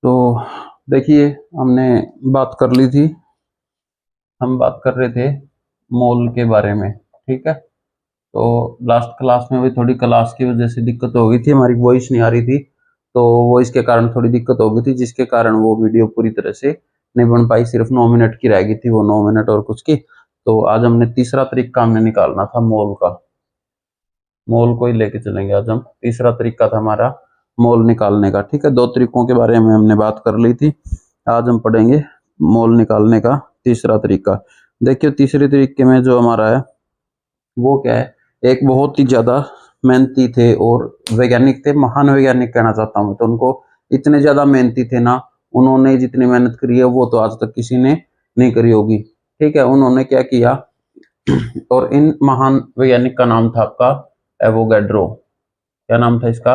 तो देखिए, हमने बात कर ली थी, हम बात कर रहे थे मोल के बारे में। ठीक है, तो लास्ट क्लास में भी थोड़ी क्लास की वजह से दिक्कत हो गई थी, हमारी वॉइस नहीं आ रही थी, तो वॉइस के कारण थोड़ी दिक्कत हो गई थी, जिसके कारण वो वीडियो पूरी तरह से नहीं बन पाई, सिर्फ 9 मिनट की रह गई थी, वो 9 मिनट और कुछ की। तो आज हमने तीसरा तरीका हमने निकालना था मोल का, मोल को ही लेके चलेंगे आज हम। तीसरा तरीका था हमारा मोल निकालने का। ठीक है, दो तरीकों के बारे में हमने बात कर ली थी, आज हम पढ़ेंगे मोल निकालने का तीसरा तरीका। देखिए, तीसरे तरीके में जो हमारा है वो क्या है, एक बहुत ही ज्यादा मेहनती थे और वैज्ञानिक थे, महान वैज्ञानिक कहना चाहता हूँ तो उनको। इतने ज्यादा मेहनती थे ना, उन्होंने जितनी मेहनत करी है वो तो आज तक किसी ने नहीं करी होगी। ठीक है, उन्होंने क्या किया, और इन महान वैज्ञानिक का नाम था आपका एवोगैड्रो। क्या नाम था इसका?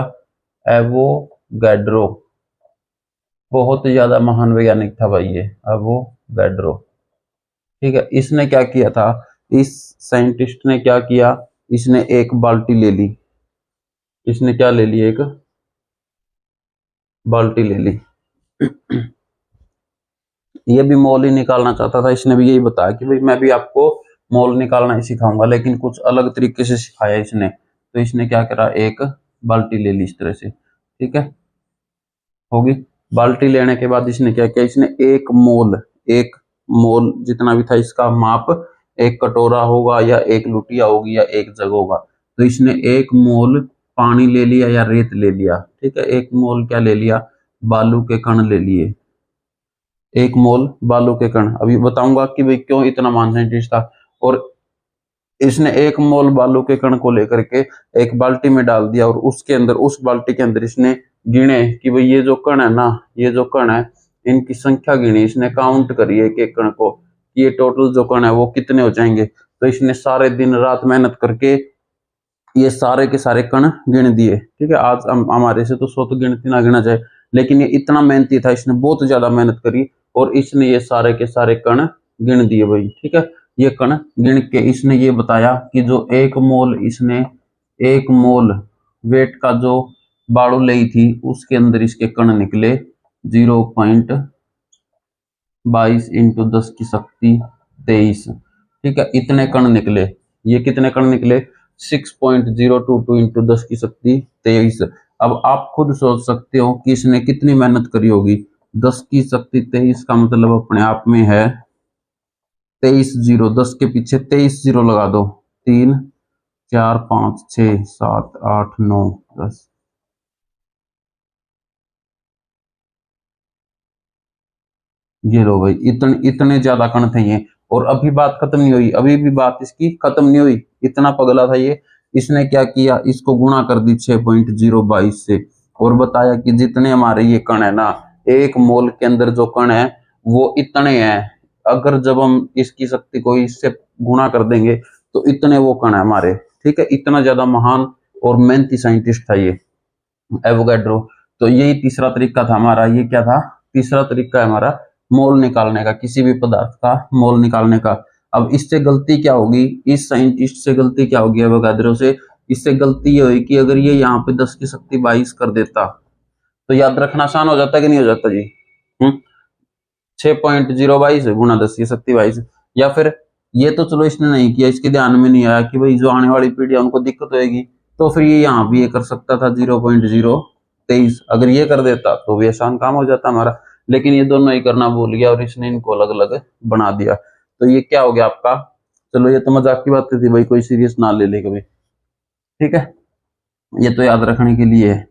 एवोगैड्रो। बहुत ही ज्यादा महान वैज्ञानिक था भाई ये एवोगैड्रो। ठीक है, इसने क्या किया था, इस साइंटिस्ट ने क्या किया, इसने एक बाल्टी ले ली। इसने क्या ले ली, एक बाल्टी ले ली। ये भी मोल ही निकालना चाहता था, इसने भी यही बताया कि भाई मैं भी आपको मोल निकालना ही सिखाऊंगा, लेकिन कुछ अलग तरीके से सिखाया इसने। तो इसने क्या करा, एक बाल्टी ले ली इस तरह से। ठीक है, होगी। बाल्टी लेने के बाद इसने क्या किया, इसने एक मोल जितना भी था इसका माप, एक कटोरा होगा या एक लुटिया होगी या एक जग होगा, तो इसने एक मोल पानी ले लिया या रेत ले लिया। ठीक है, एक मोल क्या ले लिया, बालू के कण ले लिए। एक मोल बालू के कण, अभी बताऊंगा कि भाई क्यों इतना महान साइंटिस्ट था। और इसने एक मोल बालू के कण को लेकर के एक बाल्टी में डाल दिया, और उसके अंदर, उस बाल्टी के अंदर इसने गिने कि भाई ये जो कण है ना, ये जो कण है इनकी संख्या गिनी, इसने काउंट करी एक एक कण को, कि ये टोटल जो कण है वो कितने हो जाएंगे। तो इसने सारे दिन रात मेहनत करके ये सारे के सारे कण गिन दिए। ठीक है, आज हमारे से तो 100 तो गिनती ना गिना जाए, लेकिन ये इतना मेहनती था, इसने बहुत ज्यादा मेहनत करी और इसने ये सारे के सारे कण गिन दिए भाई। ठीक है, ये कण गिन के इसने ये बताया कि जो एक मोल वेट का जो बाड़ू ली थी उसके अंदर इसके कण निकले 0.22 इंटू 10 की शक्ति 23। ठीक है, इतने कण निकले। ये कितने कण निकले, 6.022 इंटू 10 की शक्ति 23। अब आप खुद सोच सकते हो कि इसने कितनी मेहनत करी होगी। 10 की शक्ति 23 का मतलब अपने आप में है 23 जीरो, 10 के पीछे 23 जीरो लगा दो, 3 4 5 6 7 8 9 10। ये लो भाई, इतने इतने ज्यादा कण थे ये। और अभी बात खत्म नहीं हुई, अभी भी बात इसकी खत्म नहीं हुई, इतना पगला था ये। इसने क्या किया, इसको गुणा कर दी 6.022 से, और बताया कि जितने हमारे ये कण है ना, एक मोल के अंदर जो कण है वो इतने हैं। अगर जब हम इसकी शक्ति को इससे गुणा कर देंगे तो इतने वो कण है हमारे। ठीक है, इतना ज्यादा महान और मेहनती साइंटिस्ट था ये एवोगैड्रो। तो यही तीसरा तरीका था हमारा। ये क्या था, तीसरा तरीका है हमारा मोल निकालने का, किसी भी पदार्थ का मोल निकालने का। अब इससे गलती क्या होगी, इस साइंटिस्ट से गलती क्या होगी एवोगैड्रो से, इससे गलती ये हुई कि अगर ये यहाँ पे 10 की शक्ति 22 कर देता तो याद रखना आसान हो जाता कि नहीं हो जाता जी। 6.022 गुणा 10 की शक्ति 22। या फिर ये तो चलो इसने नहीं किया, इसके ध्यान में नहीं आया कि भाई जो आने वाली पीढ़ी है उनको दिक्कत होगी, तो फिर ये यहाँ भी ये कर सकता था 0.023। अगर ये कर देता तो भी आसान काम हो जाता हमारा, लेकिन ये दोनों ही करना भूल गया और इसने इनको अलग अलग बना दिया। तो ये क्या हो गया आपका, चलो ये तो मजाक की बात थी भाई, कोई सीरियस ना ले ले कभी। ठीक है, ये तो याद रखने के लिए है।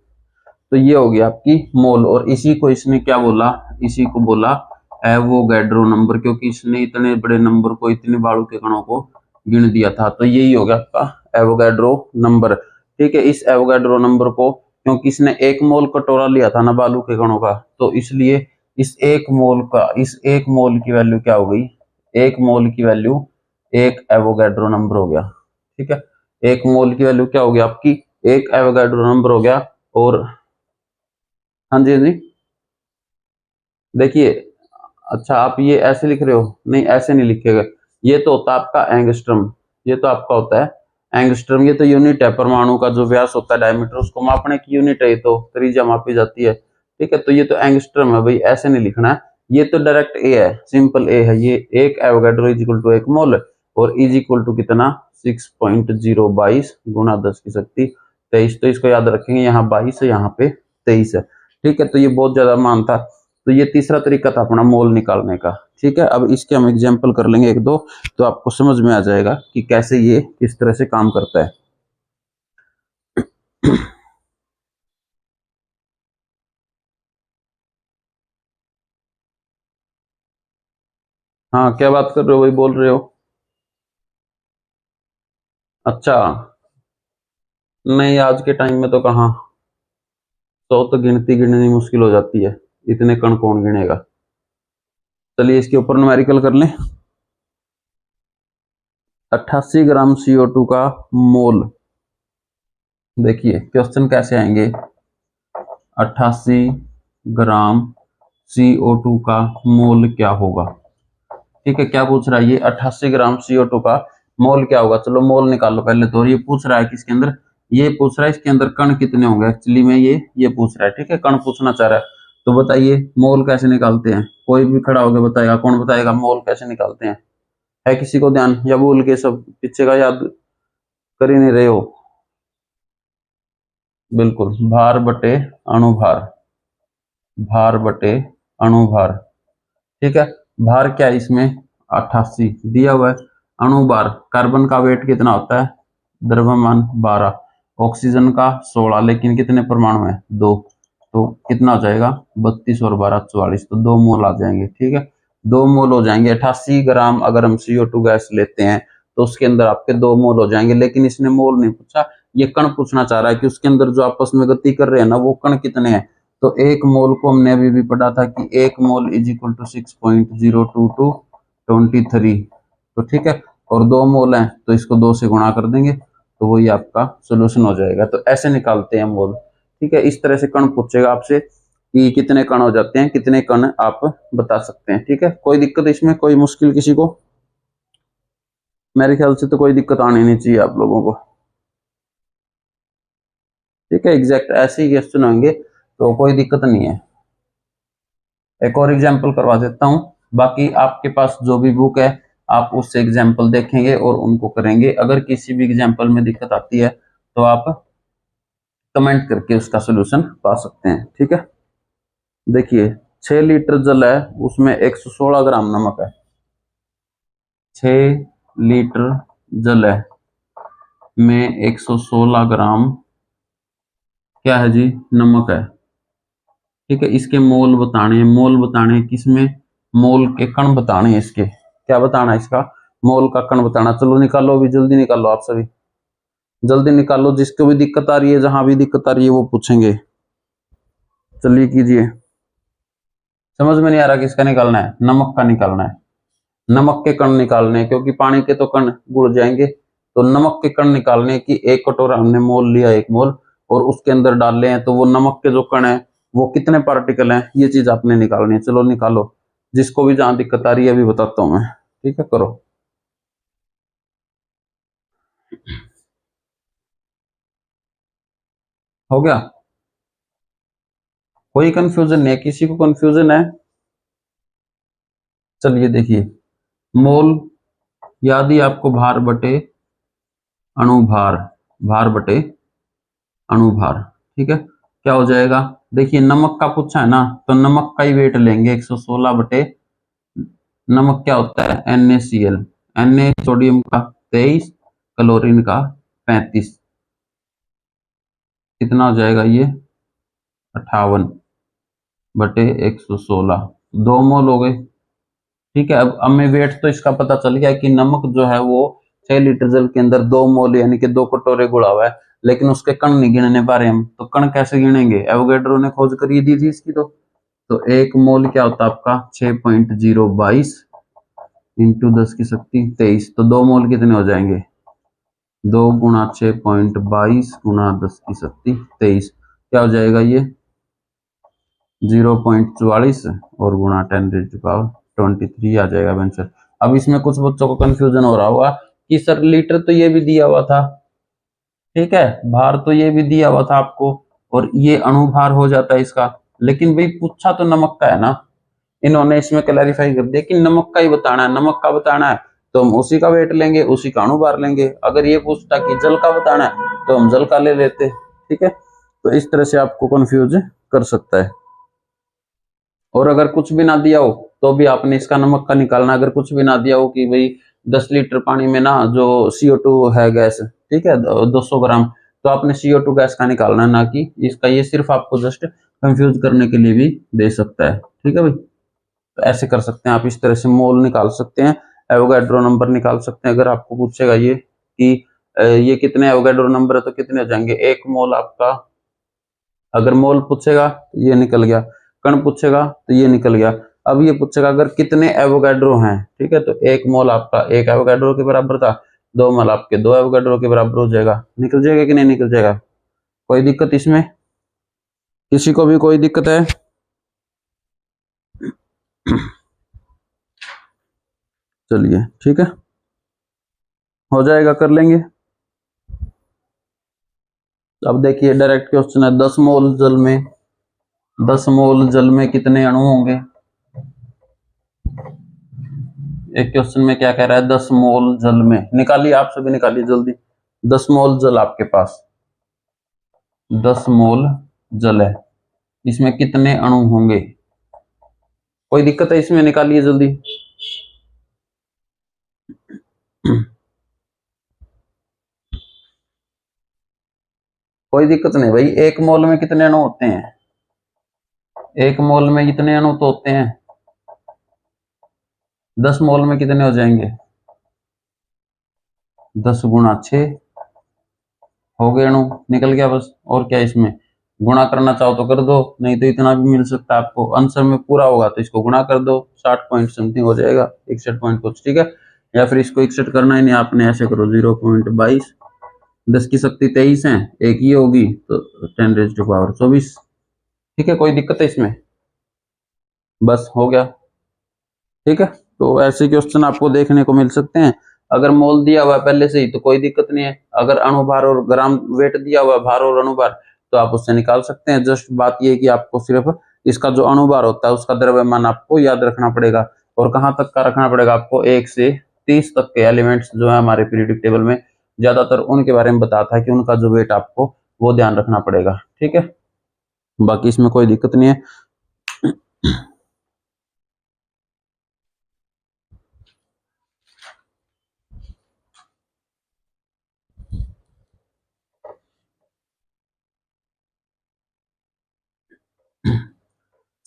तो ये हो गया आपकी मोल, और इसी को इसने क्या बोला, इसी को बोला एवोगैड्रो नंबर, क्योंकि इसने इतने बड़े नंबर को, इतने बालू के कणों को गिन दिया था। तो यही हो गया आपका एवोगैड्रो नंबर। ठीक है, इस एवोगैड्रो नंबर को, क्योंकि इसने एक मोल कटोरा लिया था ना बालू के कणों का, तो इसलिए इस एक मोल की वैल्यू क्या हो गई, एक मोल की वैल्यू एक एवोगैड्रो नंबर हो गया। ठीक है, एक मोल की वैल्यू क्या हो गया आपकी, एक एवोगैड्रो नंबर हो गया। और हाँ जी, हाँ जी, देखिए, अच्छा आप ये ऐसे लिख रहे हो, नहीं ऐसे नहीं लिखेगा, ये तो होता है आपका एंगस्ट्रम, ये तो आपका होता है एंगस्ट्रम, ये तो यूनिट है, परमाणु का जो व्यास होता है डायमीटर, उसको मापने की यूनिट है, ये तो त्रिज्या मापी जाती है। ठीक है, तो ये तो एंगस्ट्रम है भाई, ऐसे नहीं लिखना है, ये तो डायरेक्ट ए है, सिंपल ए है। ये एक एवोगाड्रो इज इक्वल टू 1 मोल और इज इक्वल टू कितना 6.022 गुणा 10 की शक्ति 23। तो इसको याद रखेंगे, यहाँ 22 है, यहाँ पे 23 है। ठीक है, तो ये बहुत ज्यादा मान था। तो ये तीसरा तरीका था अपना मोल निकालने का। ठीक है, अब इसके हम एग्जाम्पल कर लेंगे एक दो, तो आपको समझ में आ जाएगा कि कैसे ये किस तरह से काम करता है। हाँ, क्या बात कर रहे हो भाई, बोल रहे हो? अच्छा, नहीं आज के टाइम में तो कहाँ, 100 तो गिनती गिननी मुश्किल हो जाती है, इतने कण कौन गिनेगा। चलिए इसके ऊपर न्यूमेरिकल कर लें। 88 ग्राम CO2 का मोल, देखिए क्वेश्चन कैसे आएंगे। 88 ग्राम CO2 का मोल क्या होगा? ठीक है, क्या पूछ रहा है ये, 88 ग्राम CO2 का मोल क्या होगा। चलो मोल निकालो पहले। तो ये पूछ रहा है किसके अंदर, ये पूछ रहा है इसके अंदर कण कितने होंगे एक्चुअली में, ये पूछ रहा है। ठीक है, कण पूछना चाह रहा है। तो बताइए मोल कैसे निकालते हैं, कोई भी खड़ा होकर बताएगा, कौन बताएगा मोल कैसे निकालते हैं? है किसी को ध्यान, या भूल के सब पीछे का याद कर ही नहीं रहे हो? बिल्कुल, भार बटे अणुभार, भार बटे अणुभार। ठीक है, भार क्या है इसमें 88 दिया हुआ है। अणुभार, कार्बन का वेट कितना होता है, द्रव्यमान 12, ऑक्सीजन का 16, लेकिन कितने परमाणु है 2, तो कितना हो जाएगा 32 और 12 44, तो 2 मोल आ जाएंगे। ठीक है, 2 मोल हो जाएंगे। 88 ग्राम अगर हम CO2 गैस लेते हैं तो उसके अंदर आपके 2 मोल हो जाएंगे। लेकिन इसने मोल नहीं पूछा, ये कण पूछना चाह रहा है कि उसके अंदर जो आपस में गति कर रहे हैं ना, वो कण कितने हैं। तो एक मोल को हमने अभी भी पढ़ा था कि एक मोल इज इक्वल टू 6.02223। तो ठीक है, और 2 मोल हैं तो इसको 2 से गुणा कर देंगे, तो वही आपका सोल्यूशन हो जाएगा। तो ऐसे निकालते हैं मोल। ठीक है, इस तरह से कण पूछेगा आपसे कि कितने कण हो जाते हैं, कितने कण आप बता सकते हैं। ठीक है, कोई दिक्कत इसमें, कोई मुश्किल किसी को? मेरे ख्याल से तो कोई दिक्कत आनी नहीं चाहिए आप लोगों को। ठीक है, एग्जैक्ट ऐसे ही क्वेश्चन होंगे तो कोई दिक्कत नहीं है। एक और एग्जाम्पल करवा देता हूं, बाकी आपके पास जो भी बुक है आप उससे एग्जाम्पल देखेंगे और उनको करेंगे। अगर किसी भी एग्जाम्पल में दिक्कत आती है तो आप कमेंट करके उसका सोल्यूशन पा सकते हैं। ठीक है, देखिए 6 लीटर जल है, उसमें 116 ग्राम नमक है। 6 लीटर जल है में 116 ग्राम क्या है जी, नमक है। ठीक है, इसके मोल बताने हैं, मोल बताने हैं किसमें, मोल के कण बताने हैं इसके। क्या बताना है इसका, मोल का कण बताना। चलो निकालो अभी, जल्दी निकालो आप सभी, जल्दी निकालो। जिसको भी दिक्कत आ रही है, जहां भी दिक्कत आ रही है वो पूछेंगे। चलिए कीजिए। समझ में नहीं आ रहा किसका निकालना है, नमक का निकालना है। नमक के कण निकालने हैं, क्योंकि पानी के तो कण गुड़ जाएंगे। तो नमक के कण निकालने की, एक कटोरा हमने मोल लिया, 1 मोल, और उसके अंदर डाल हैं, तो वो नमक के जो कण है वो कितने पार्टिकल हैं, ये चीज आपने निकालनी है। चलो निकालो, जिसको भी जहां दिक्कत आ रही है अभी बताता हूं मैं। ठीक है, करो। हो गया, कोई कंफ्यूजन नहीं है, किसी को कंफ्यूजन है? चलिए देखिए, मोल याद ही आपको भार बटे अणुभार, भार बटे अणुभार। ठीक है, क्या हो जाएगा, देखिए नमक का पूछा है ना, तो नमक का ही वेट लेंगे 116 बटे, नमक क्या होता है NaCl, Na सोडियम का 23, क्लोरीन का 35, कितना हो जाएगा ये 58 बटे 116, 2 मोल हो गए। ठीक है, अब हमें वेट तो इसका पता चल गया कि नमक जो है वो 6 लीटर जल के अंदर 2 मोल यानी कि 2 कटोरे गुड़ा हुआ है। लेकिन उसके कण नहीं गिनने पा रहे हम, तो कण कैसे गिनेंगे, एवोगैड्रो ने खोज कर दी थी इसकी। तो 1 मोल क्या होता है आपका 6.022 इंटू 10 की शक्ति 23, तो 2 मोल कितने हो जाएंगे, 2 गुणा 6.22 गुणा 10 की शक्ति 23, क्या हो जाएगा ये 0.44 और गुणा 10⁻23 आ जाएगा आंसर। अब इसमें कुछ बच्चों को कंफ्यूजन हो रहा होगा कि सर लीटर तो ये भी दिया हुआ था, ठीक है, भार तो ये भी दिया हुआ था आपको, और ये अणुभार हो जाता है इसका, लेकिन भाई पूछा तो नमक का है ना, इन्होंने इसमें क्लैरिफाई कर दिया कि नमक का ही बताना है, नमक का बताना है तो हम उसी का वेट लेंगे, उसी का अणुभार लेंगे। अगर ये पूछता कि जल का बताना है तो हम जल का ले लेते। ठीक है, तो इस तरह से आपको कंफ्यूज कर सकता है। और अगर कुछ भी ना दिया हो तो भी आपने इसका नमक का निकालना। अगर कुछ भी ना दिया हो कि भाई 10 लीटर पानी में ना जो CO2 है गैस, ठीक है 200 ग्राम, तो आपने CO2 गैस का निकालना, ना कि इसका। ये सिर्फ आपको जस्ट कंफ्यूज करने के लिए भी दे सकता है। ठीक है भाई, तो ऐसे कर सकते हैं आप, इस तरह से मोल निकाल सकते हैं, एवोगैड्रो नंबर निकाल सकते हैं। अगर आपको पूछेगा ये कि ये कितने एवोगैड्रो नंबर है तो कितने हो जाएंगे, एक मोल आपका, अगर मोल पूछेगा तो ये निकल गया, कण पूछेगा तो ये निकल गया। अब ये पूछेगा अगर कितने एवोगैड्रो हैं, ठीक है, तो एक मोल आपका एक एवोगैड्रो के बराबर था, 2 मोल आपके 2 एवोगैड्रो के बराबर हो जाएगा। निकल जाएगा कि नहीं निकल जाएगा? कोई दिक्कत इसमें? किसी को भी कोई दिक्कत है? चलिए ठीक है, हो जाएगा, कर लेंगे। अब देखिए डायरेक्ट क्वेश्चन है, 10 मोल जल में, 10 मोल जल में कितने अणु होंगे? एक क्वेश्चन में क्या कह रहा है, 10 मोल जल में, निकालिए आप सभी, निकालिए जल्दी। 10 मोल जल आपके पास, 10 मोल जल है, इसमें कितने अणु होंगे? कोई दिक्कत है इसमें? निकालिए जल्दी। कोई दिक्कत नहीं भाई, एक मोल में कितने अणु होते हैं? एक मोल में कितने अणु तो होते हैं? 10 मोल में कितने हो जाएंगे? 10 गुणा 6 हो गए अणु, निकल गया बस। और क्या इसमें? गुणा करना चाहो तो कर दो, नहीं तो इतना भी मिल सकता है आपको। आंसर में पूरा होगा तो इसको गुणा कर दो, 60 पॉइंट समथिंग हो जाएगा, 61 पॉइंट कुछ। ठीक है, या फिर इसको 61 करना ही नहीं आपने, ऐसे करो 0.22, 10 की शक्ति 23 है, एक ही होगी तो 10⁻²4। ठीक है, कोई दिक्कत है इसमें? बस हो गया। ठीक है, तो ऐसे क्वेश्चन आपको देखने को मिल सकते हैं। अगर मोल दिया हुआ है पहले से ही तो कोई दिक्कत नहीं है। अगर अणुभार और ग्राम वेट दिया हुआ है, भार और अणुभार, तो आप उससे निकाल सकते हैं। जस्ट बात ये है कि आपको सिर्फ इसका जो अणुभार होता है उसका द्रव्यमान आपको याद रखना पड़ेगा। और कहाँ तक का रखना पड़ेगा आपको? 1 से 30 तक के एलिमेंट्स जो है हमारे पीरियोडिक टेबल में, ज्यादातर उनके बारे में बताता है कि उनका जो वेट आपको वो ध्यान रखना पड़ेगा। ठीक है, बाकी इसमें कोई दिक्कत नहीं है।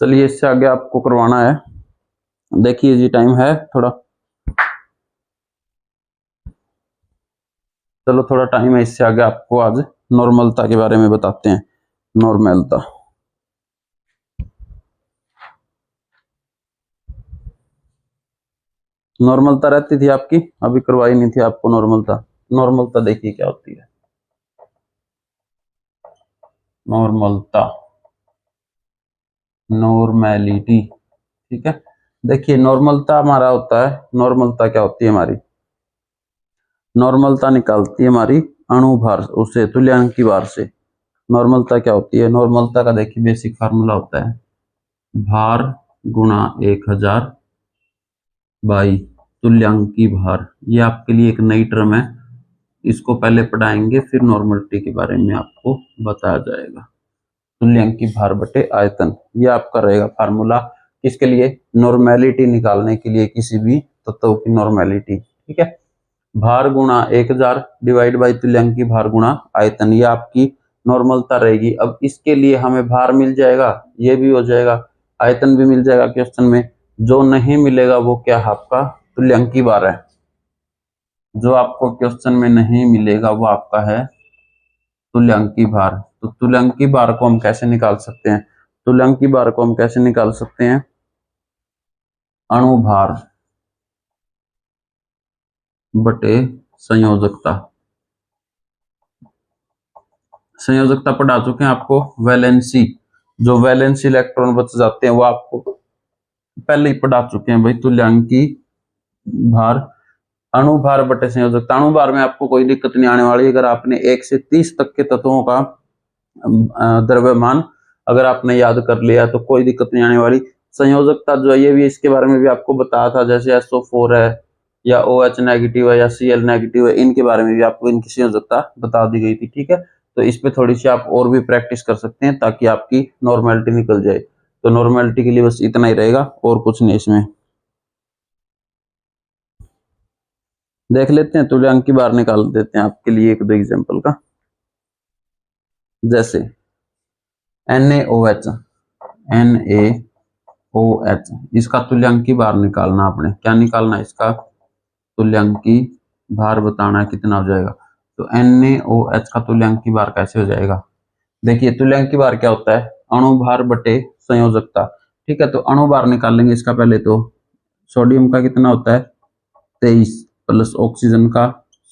चलिए इससे आगे आपको करवाना है, देखिए जी टाइम है थोड़ा, चलो थोड़ा टाइम है, इससे आगे आपको आज नॉर्मलता के बारे में बताते हैं। नॉर्मलता, नॉर्मलता रहती थी आपकी, अभी करवाई नहीं थी आपको नॉर्मलता। नॉर्मलता देखिए क्या होती है। नॉर्मलता, नॉर्मेलिटी, ठीक है। देखिए नॉर्मलता हमारा होता है, नॉर्मलता क्या होती है हमारी? नॉर्मलता निकालती है हमारी अणुभार, उससे तुल्यांकी भार से। नॉर्मलता क्या होती है? नॉर्मलता का देखिए बेसिक फार्मूला होता है, भार गुणा 1000 बाई तुल्यांकी भार। ये आपके लिए एक नई टर्म है, इसको पहले पढ़ाएंगे फिर नॉर्मलिटी के बारे में आपको बताया जाएगा। तुल्यांकी भार बटे आयतन, ये आपका रहेगा फार्मूला किसके लिए? नॉर्मेलिटी निकालने के लिए, किसी भी तत्व की नॉर्मेलिटी। ठीक है, भार गुणा 1000 डिवाइड बाई तुल्यांकी भार गुणा आयतन, ये आपकी नॉर्मलता रहेगी। अब इसके लिए हमें भार मिल जाएगा, ये भी हो जाएगा, आयतन भी मिल जाएगा क्वेश्चन में। जो नहीं मिलेगा वो क्या है आपका? तुल्यांकी भार है। जो आपको क्वेश्चन में नहीं मिलेगा वो आपका है तुल्यांकी भार। तो तुल्यांकी भार को हम कैसे निकाल सकते हैं? तुल्यांकी भार को हम कैसे निकाल सकते हैं? अणुभार बटे संयोजकता। संयोजकता पढ़ा चुके हैं आपको, वैलेंसी, जो वैलेंसी इलेक्ट्रॉन बच जाते हैं वो आपको पहले ही पढ़ा चुके हैं भाई। तुल्यांकी भार, अणुभार बटे संयोजकता। अणुभार में आपको कोई दिक्कत नहीं आने वाली। अगर आपने 1 से 30 तक के तत्वों का द्रव्यमान अगर आपने याद कर लिया तो कोई दिक्कत नहीं आने वाली। संयोजकता जो है ये भी, इसके बारे में भी आपको बताया था, जैसे SO4 है या OH नेगेटिव है या Cl नेगेटिव है, इनके बारे में भी आपको इनकी संयोजकता बता दी गई थी। ठीक है, तो इस पे थोड़ी सी आप और भी प्रैक्टिस कर सकते हैं ताकि आपकी नॉर्मेलिटी निकल जाए। तो नॉर्मेलिटी के लिए बस इतना ही रहेगा और कुछ नहीं। इसमें देख लेते हैं, तुल्यांक की बार निकाल देते हैं आपके लिए एक दो एग्जांपल का। जैसे NaOH, इसका तुल्यांक की बार निकालना। आपने क्या निकालना है? इसका तुल्यांक की भार बताना है कितना हो जाएगा। तो NaOH का तुल्यांक की बार कैसे हो जाएगा? देखिए, तुल्यांक की बार क्या होता है? अणु भार बटे संयोजकता। ठीक है, तो अणु भार निकाल लेंगे इसका। पहले तो सोडियम का कितना होता है? 23 प्लस ऑक्सीजन का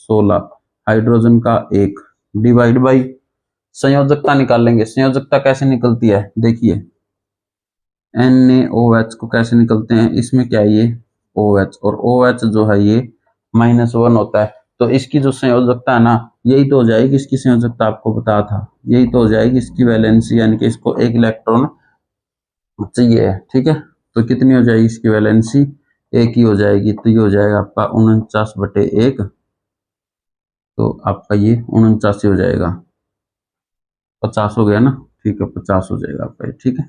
16, हाइड्रोजन का 1 डिवाइड बाई संयोजकता निकाल लेंगे। संयोजकता कैसे निकलती है? देखिए, NaOH को कैसे निकलते हैं? इसमें क्या है? ये OH, और OH जो है ये -1 होता है। तो इसकी जो संयोजकता है ना, यही तो हो जाएगी इसकी संयोजकता। आपको बताया था, यही तो हो जाएगी इसकी वैलेंसी, यानी कि इसको एक इलेक्ट्रॉन चाहिए। ठीक है, तो कितनी हो जाएगी इसकी वैलेंसी? एक ही हो जाएगी। तो ये हो जाएगा आपका 49/1। तो आपका ये 49 हो जाएगा, 50 हो गया ना। ठीक है, 50 हो जाएगा आपका ये। ठीक है,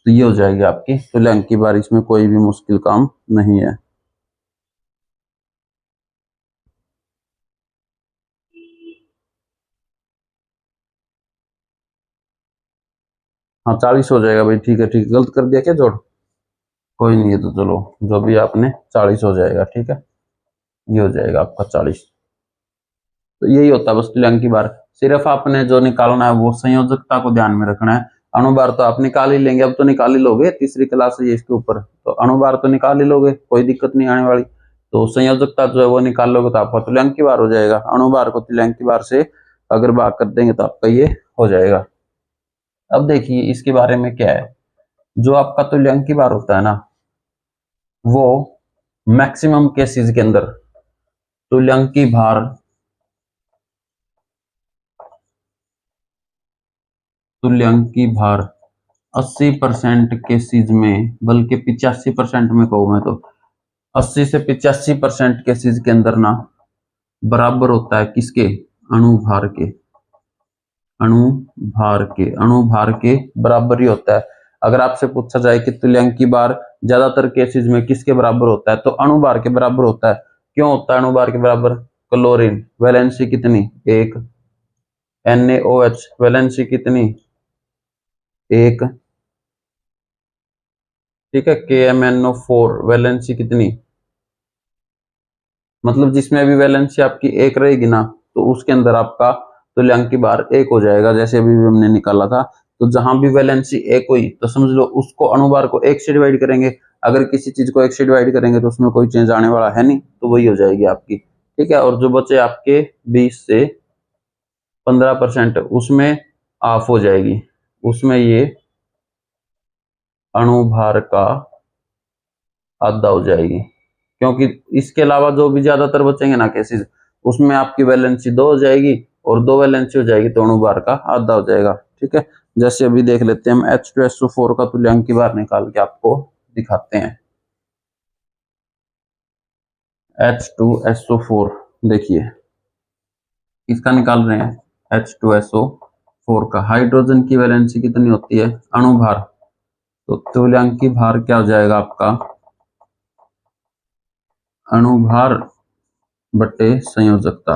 तो ये हो जाएगी आपकी तुल्यांक की बार। इसमें कोई भी मुश्किल काम नहीं है। हाँ, 40 हो जाएगा भाई। ठीक है, ठीक है। गलत कर दिया क्या जोड़? कोई नहीं है, तो चलो जो भी आपने 40 हो जाएगा। ठीक है, ये हो जाएगा आपका 40। तो यही होता है बस तुल्यांक की बार। सिर्फ आपने जो निकालना है वो संयोजकता को ध्यान में रखना है। अणुभार तो आप निकाल ही लेंगे, अब तो निकाल ही लोगे, तीसरी क्लास है ये इसके ऊपर, तो अणुभार तो निकाल ही लोगे, कोई दिक्कत नहीं आने वाली। तो संयोजकता जो है वो निकाल लोगे तो आपका तुल्यांक की बार हो जाएगा। अणुभार को तुल्यांक की बार से अगर भाग कर देंगे तो आपका ये हो जाएगा। अब देखिए इसके बारे में क्या है। जो आपका तुल्यांक की बार होता है ना, वो मैक्सिमम केसेस के अंदर तुल्यांक की भार तुल्यांक की भार 80% केसेज में, बल्कि 85% में कहूं मैं तो 80 से 85% केसेज के अंदर ना बराबर होता है किसके? अणुभार के। अणुभार के बराबर ही होता है। अगर आपसे पूछा जाए कि तुल्यांक की बार ज्यादातर केसेज में किसके बराबर होता है, तो अणुभार के बराबर होता है। क्यों होता है अणुभार के बराबर? क्लोरीन वैलेंसी कितनी? 1। NaOH वैलेंसी कितनी? 1। ठीक है, KMnO4 वैलेंसी कितनी? मतलब जिसमें अभी वैलेंसी आपकी 1 रहेगी ना, तो उसके अंदर आपका तुल्यांक की बार 1 हो जाएगा। जैसे अभी भी हमने निकाला था, तो जहां भी वैलेंसी 1 हुई तो समझ लो उसको अणुभार को 1 से डिवाइड करेंगे। अगर किसी चीज को 1 से डिवाइड करेंगे तो उसमें कोई चेंज आने वाला है नहीं, तो वही हो जाएगी आपकी। ठीक है, और जो बचे आपके 20 से 15% उसमें ऑफ हो जाएगी, उसमें ये अणुभार का आधा हो जाएगी। क्योंकि इसके अलावा जो भी ज्यादातर बचेंगे ना केसेस, उसमें आपकी वैलेंसी 2 हो जाएगी, और 2 वैलेंसी हो जाएगी तो अणुभार का आधा हो जाएगा। ठीक है, जैसे अभी देख लेते हैं हम H2SO4 का तुल्यांक की बार निकाल के आपको दिखाते हैं। H2SO4 देखिए, इसका निकाल रहे हैं। H2SO4 का हाइड्रोजन की वैलेंसी कितनी होती है? अणुभार। तो तुल्यांक की भार क्या हो जाएगा आपका? अणुभार बटे संयोजकता।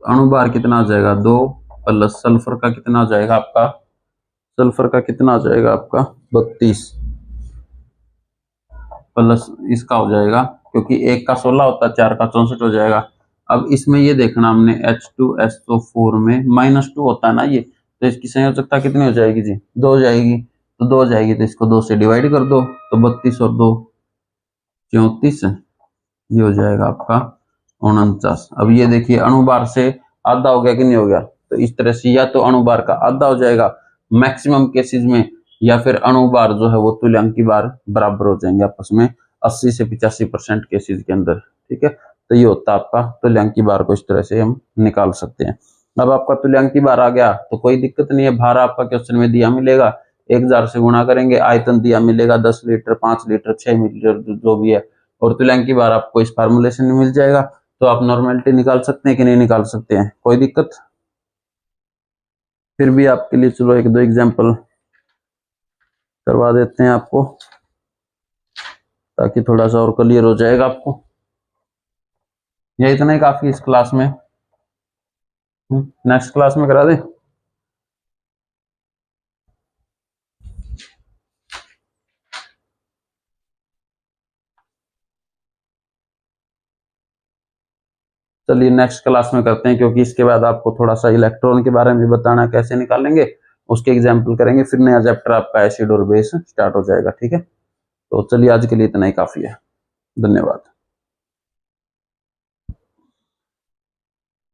अणुभार कितना आ जाएगा? 2 प्लस सल्फर का कितना आ जाएगा आपका? सल्फर का कितना आ जाएगा आपका? 32 प्लस इसका हो जाएगा, क्योंकि 1 का 16 होता है, 4 का 64 हो जाएगा। अब इसमें ये देखना हमने H2SO4 में -2 होता है ना ये, तो इसकी संयोजकता कितनी हो जाएगी जी? 2 हो जाएगी। तो 2 हो जाएगी तो इसको 2 से डिवाइड कर दो, तो 32 और 2 34, ये हो जाएगा आपका 49। अब ये देखिए अणुभार से आधा हो गया कि नहीं हो गया? तो इस तरह से या तो अणुभार का आधा हो जाएगा मैक्सिमम केसेस में, या फिर अणुभार जो है वो तुल्यांक की बार बराबर हो जाएंगे आपस में 80 से 85% केसेस के अंदर। ठीक है, तो ये होता है आपका तुल्यांक की बार को इस तरह से हम निकाल सकते हैं। अब आपका तुल्यांकी भार आ गया तो कोई दिक्कत नहीं है, भार आपका क्वेश्चन में दिया मिलेगा, 1000 से गुणा करेंगे, आयतन दिया मिलेगा 10 लीटर, 5 लीटर, 6 लीटर जो भी है, और तुल्यांकी भार आपको इस फार्मूलेशन में मिल जाएगा। तो आप नॉर्मेलिटी निकाल सकते हैं कि नहीं निकाल सकते हैं, कोई दिक्कत? फिर भी आपके लिए चलो एक दो एग्जाम्पल करवा देते हैं आपको, ताकि थोड़ा सा और क्लियर हो जाएगा आपको। ये इतना ही काफी इस क्लास में, नेक्स्ट क्लास में करा दें। चलिए नेक्स्ट क्लास में करते हैं, क्योंकि इसके बाद आपको थोड़ा सा इलेक्ट्रॉन के बारे में भी बताना, कैसे निकालेंगे उसके एग्जाम्पल करेंगे, फिर नया चैप्टर आपका एसिड और बेस स्टार्ट हो जाएगा। ठीक है, तो चलिए आज के लिए इतना ही काफी है, धन्यवाद।